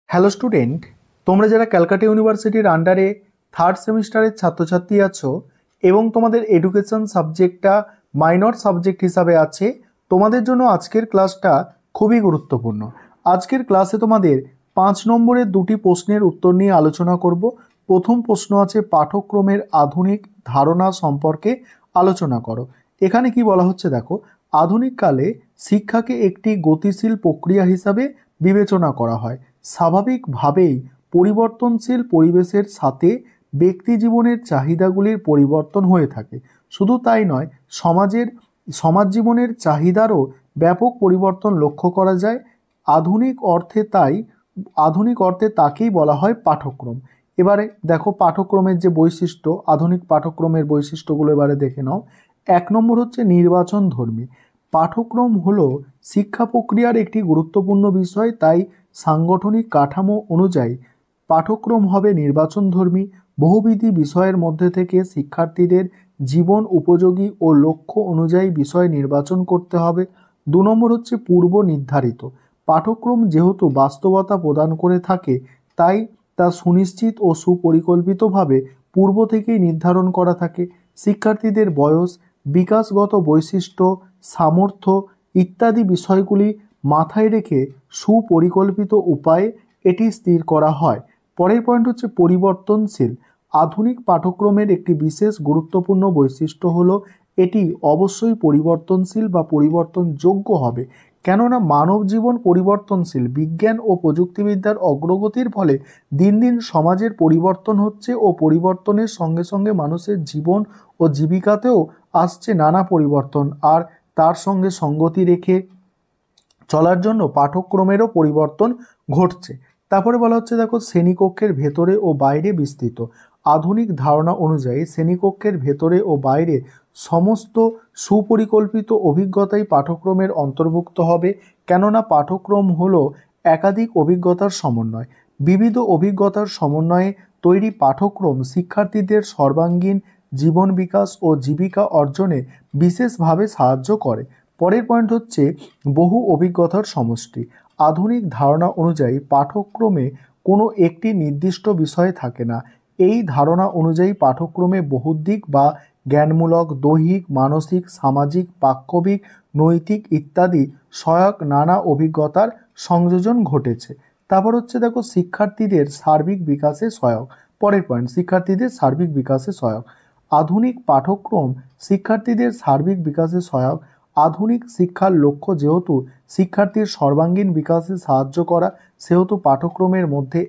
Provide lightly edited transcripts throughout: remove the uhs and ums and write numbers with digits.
Hello student, তোমরা যারা ক্যালকাটা ইউনিভার্সিটির আন্ডারে থার্ড সেমিস্টারের ছাত্রছাত্রী আছো এবং তোমাদের এডুকেশন সাবজেক্টটা মাইনর সাবজেক্ট হিসাবে আছে, তোমাদের জন্য আজকের ক্লাসটা খুবই গুরুত্বপূর্ণ। আজকের ক্লাসে তোমাদের 5 নম্বরের দুটি প্রশ্নের উত্তর নিয়ে আলোচনা করব। প্রথম প্রশ্ন আছে, পাঠ্যক্রমের আধুনিক ধারণা সম্পর্কে আলোচনা করো। এখানে কি বলা হচ্ছে দেখো, আধুনিক কালে শিক্ষাকে একটি গতিশীল প্রক্রিয়া হিসাবে বিবেচনা করা হয়। স্বাভাবিকভাবেই পরিবর্তনশীল পরিবেশের সাথে ব্যক্তি জীবনের চাহিদাগুলির পরিবর্তন হয়ে থাকে। শুধু তাই নয়, সমাজ জীবনের চাহিদারও ব্যাপক পরিবর্তন লক্ষ্য করা যায়। আধুনিক অর্থে তাকেই বলা হয় পাঠ্যক্রম। এবারে দেখো পাঠ্যক্রমের যে বৈশিষ্ট্য, আধুনিক পাঠ্যক্রমের বৈশিষ্ট্যগুলো এবারে দেখে নাও। 1 নম্বর হচ্ছে নির্বাচনধর্মী। পাঠ্যক্রম হলো শিক্ষা প্রক্রিয়ার একটি গুরুত্বপূর্ণ বিষয়, তাই সাংগঠনিক কাঠামো অনুযায়ী পাঠ্যক্রম হবে নির্বাচনধর্মী। বহুবিধ বিষয়ের মধ্যে থেকে শিক্ষার্থীদের জীবন উপযোগী ও লক্ষ্য অনুযায়ী বিষয় নির্বাচন করতে হবে। 2 নম্বর হচ্ছে পূর্ব নির্ধারিত। পাঠ্যক্রম যেহেতু বাস্তবতা প্রদান করে থাকে, তাই তা সুনিশ্চিত ও সুপরিকল্পিতভাবে পূর্ব থেকেই নির্ধারণ করা থাকে। শিক্ষার্থীদের বয়স, বিকাশগত বৈশিষ্ট্য, সামর্থ্য ইত্যাদি বিষয়গুলি মাথায় রেখে সুপরিকল্পিত উপায়ে এটি স্থির করা হয়। পরের পয়েন্ট হচ্ছে পরিবর্তনশীল। আধুনিক পাঠ্যক্রমের একটি বিশেষ গুরুত্বপূর্ণ বৈশিষ্ট্য হলো এটি অবশ্যই পরিবর্তনশীল বা পরিবর্তনযোগ্য হবে, কেননা মানব জীবন পরিবর্তনশীল। বিজ্ঞান ও প্রযুক্তিবিদ্যার অগ্রগতির ফলে দিন দিন সমাজের পরিবর্তন হচ্ছে ও পরিবর্তনের সঙ্গে সঙ্গে মানুষের জীবন ও জীবিকাতেও আসছে নানা পরিবর্তন, আর তার সঙ্গে সঙ্গতি রেখে চলার জন্য পাঠ্যক্রমেরও পরিবর্তন ঘটছে। তারপরে বলা হচ্ছে দেখো, শ্রেণীকক্ষের ভেতরে ও বাইরে বিস্তৃত। আধুনিক ধারণা অনুযায়ী শ্রেণীকক্ষের ভেতরে ও বাইরে সমস্ত সুপরিকল্পিত অভিজ্ঞতাই পাঠ্যক্রমের অন্তর্ভুক্ত হবে, কেননা পাঠ্যক্রম হলো একাধিক অভিজ্ঞতার সমন্বয়। বিবিধ অভিজ্ঞতার সমন্বয়ে তৈরি পাঠ্যক্রম শিক্ষার্থীদের সর্বাঙ্গীন জীবন বিকাশ ও জীবিকা অর্জনে বিশেষভাবে সাহায্য করে। পরের পয়েন্ট হচ্ছে বহু অভিজ্ঞতার সমষ্টি। আধুনিক ধারণা অনুযায়ী পাঠ্যক্রমে কোনো একটি নির্দিষ্ট বিষয় থাকে না। এই ধারণা অনুযায়ী পাঠ্যক্রমে বহুদিক বা জ্ঞানমূলক, দৈহিক, মানসিক, সামাজিক, বাস্তবিক, নৈতিক ইত্যাদি সহায়ক নানা অভিজ্ঞতার সংযোজন ঘটেছে। তারপর হচ্ছে দেখো, শিক্ষার্থীদের সার্বিক বিকাশে সহায়ক। পরের পয়েন্ট, শিক্ষার্থীদের সার্বিক বিকাশে সহায়ক। আধুনিক পাঠ্যক্রম শিক্ষার্থীদের সার্বিক বিকাশে সহায়ক। আধুনিক শিক্ষার লক্ষ্য যেহেতু শিক্ষার্থীর সর্বাঙ্গীন বিকাশে সাহায্য করা, সেহেতু পাঠ্যক্রমের মধ্যে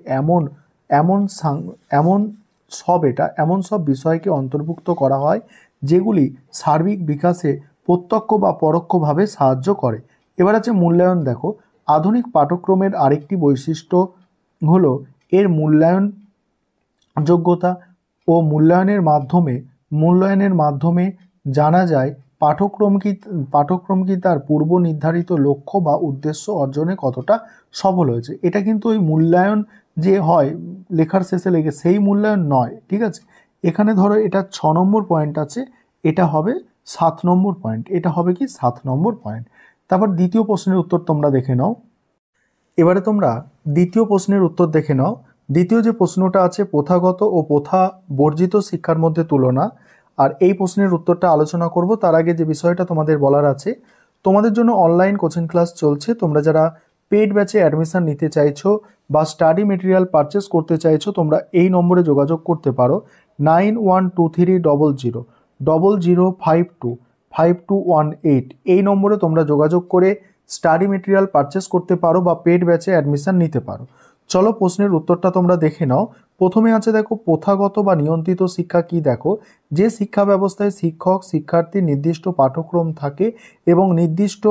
এমন সব বিষয়কে অন্তর্ভুক্ত করা হয় যেগুলি সার্বিক বিকাশে প্রত্যক্ষ বা পরোক্ষভাবে সাহায্য করে। এবার আছে মূল্যায়ন। দেখো, আধুনিক পাঠ্যক্রমের আরেকটি বৈশিষ্ট্য হলো এর মূল্যায়ন যোগ্যতা ও মূল্যায়নের মাধ্যমে জানা যায় পাঠ্যক্রম কি তার পূর্ব নির্ধারিত লক্ষ্য বা উদ্দেশ্য অর্জনে কতটা সফল হয়েছে। এটা কিন্তু ওই মূল্যায়ন যে হয় লেখার শেষে লেগে, সেই মূল্যায়ন নয়, ঠিক আছে। এখানে ধরো এটা 6 নম্বর পয়েন্ট আছে, এটা হবে 7 নম্বর পয়েন্ট। এটা হবে কি 7 নম্বর পয়েন্ট। তারপর দ্বিতীয় প্রশ্নের উত্তর তোমরা দেখে নাও। এবারে তোমরা দ্বিতীয় প্রশ্নের উত্তর দেখে নাও। দ্বিতীয় যে প্রশ্নটা আছে, প্রথাগত ও প্রথা বর্জিত শিক্ষার মধ্যে তুলনা, আর এই প্রশ্নের উত্তরটা আলোচনা করব। তার আগে যে বিষয়টা তোমাদের বলার আছে, তোমাদের জন্য অনলাইন কোচিং ক্লাস চলছে। তোমরা যারা পেড ব্যাচে অ্যাডমিশন নিতে চাইছো বা স্টাডি মেটেরিয়াল পারচেস করতে চাইছো, তোমরা এই নম্বরে যোগাযোগ করতে পারো 91230000525218। এই নম্বরে তোমরা যোগাযোগ করে স্টাডি মেটেরিয়াল পারচেস করতে পারো বা পেড ব্যাচে অ্যাডমিশন নিতে পারো। চলো প্রশ্নের উত্তরটা তোমরা দেখে নাও। প্রথমে আছে দেখো, প্রথাগত বা নিয়ন্ত্রিত শিক্ষা কি। দেখো, যে শিক্ষা ব্যবস্থায় শিক্ষক শিক্ষার্থী নির্দিষ্ট পাঠ্যক্রম থাকে এবং নির্দিষ্ট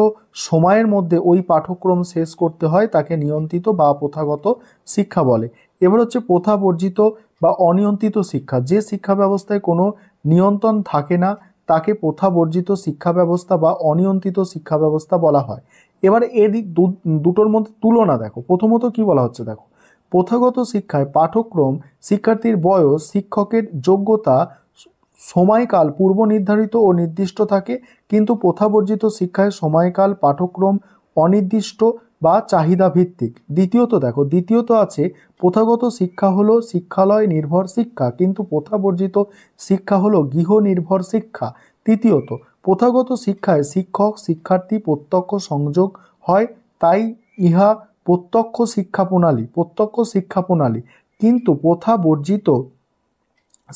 সময়ের মধ্যে ওই পাঠ্যক্রম শেষ করতে হয়, তাকে নিয়ন্ত্রিত বা প্রথাগত শিক্ষা বলে। এবার হচ্ছে প্রথা বর্জিত বা অনিয়ন্ত্রিত শিক্ষা। যে শিক্ষা ব্যবস্থায় কোনো নিয়ন্ত্রণ থাকে না, তাকে প্রথা বর্জিত শিক্ষা ব্যবস্থা বা অনিয়ন্ত্রিত শিক্ষা ব্যবস্থা বলা হয়। এবার এই দুটোর মধ্যে তুলনা দেখো। প্রথমত কি বলা হচ্ছে দেখো, প্রথাগত শিক্ষায় পাঠ্যক্রম, শিক্ষার্থীর বয়স, শিক্ষকের যোগ্যতা, সময়কাল পূর্ব নির্ধারিত ও নির্দিষ্ট থাকে, কিন্তু প্রথাবর্জিত শিক্ষায় সময়কাল, পাঠ্যক্রম অনির্দিষ্ট বা চাহিদা ভিত্তিক। দ্বিতীয়ত দেখো, দ্বিতীয়ত আছে প্রথাগত শিক্ষা হলো শিক্ষালয় নির্ভর শিক্ষা, কিন্তু প্রথাবর্জিত শিক্ষা হলো গৃহ নির্ভর শিক্ষা। তৃতীয়ত, প্রথাগত শিক্ষায় শিক্ষক শিক্ষার্থী প্রত্যক্ষ সংযোগ হয়, তাই ইহা প্রত্যক্ষ শিক্ষা প্রণালী। কিন্তু প্রথা বর্জিত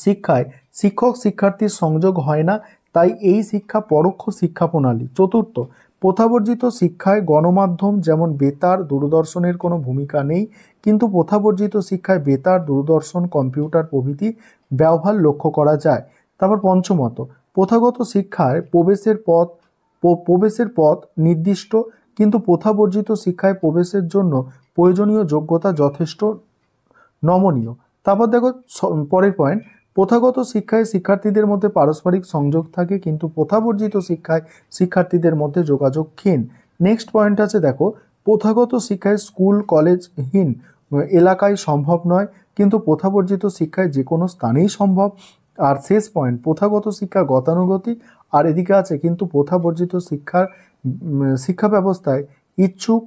শিক্ষায় শিক্ষক শিক্ষার্থীর সংযোগ হয় না, তাই এই শিক্ষা পরোক্ষ শিক্ষা প্রণালী। চতুর্থ, প্রথাবর্জিত শিক্ষায় গণমাধ্যম যেমন বেতার দূরদর্শনের কোনো ভূমিকা নেই, কিন্তু প্রথাবর্জিত শিক্ষায় বেতার দূরদর্শন কম্পিউটার প্রভৃতি ব্যবহার লক্ষ্য করা যায়। তারপর পঞ্চমত, প্রথাগত শিক্ষায় প্রবেশের পথ নির্দিষ্ট, কিন্তু প্রথাবর্জিত শিক্ষায় প্রবেশের জন্য প্রয়োজনীয় যোগ্যতা যথেষ্ট নমনীয়। তারপর দেখো পরের পয়েন্ট, প্রথাগত শিক্ষায় শিক্ষার্থীদের মধ্যে পারস্পরিক সংযোগ থাকে, কিন্তু প্রথাবর্জিত শিক্ষায় শিক্ষার্থীদের মধ্যে যোগাযোগ ক্ষীণ। নেক্সট পয়েন্ট আছে দেখো, প্রথাগত শিক্ষায় স্কুল কলেজহীন এলাকায় সম্ভব নয়, কিন্তু প্রথাবর্জিত শিক্ষায় যে কোনো স্থানেই সম্ভব। আর শেষ পয়েন্ট, প্রথাগত শিক্ষা গতানুগতিক, আর এদিকে আছে কিন্তু প্রথাবর্জিত শিক্ষা ব্যবস্থায় ইচ্ছুক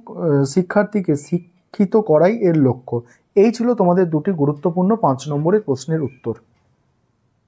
শিক্ষার্থীকে শিক্ষিত করাই এর লক্ষ্য। এই ছিল তোমাদের দুটি গুরুত্বপূর্ণ 5 নম্বরের প্রশ্নের উত্তর।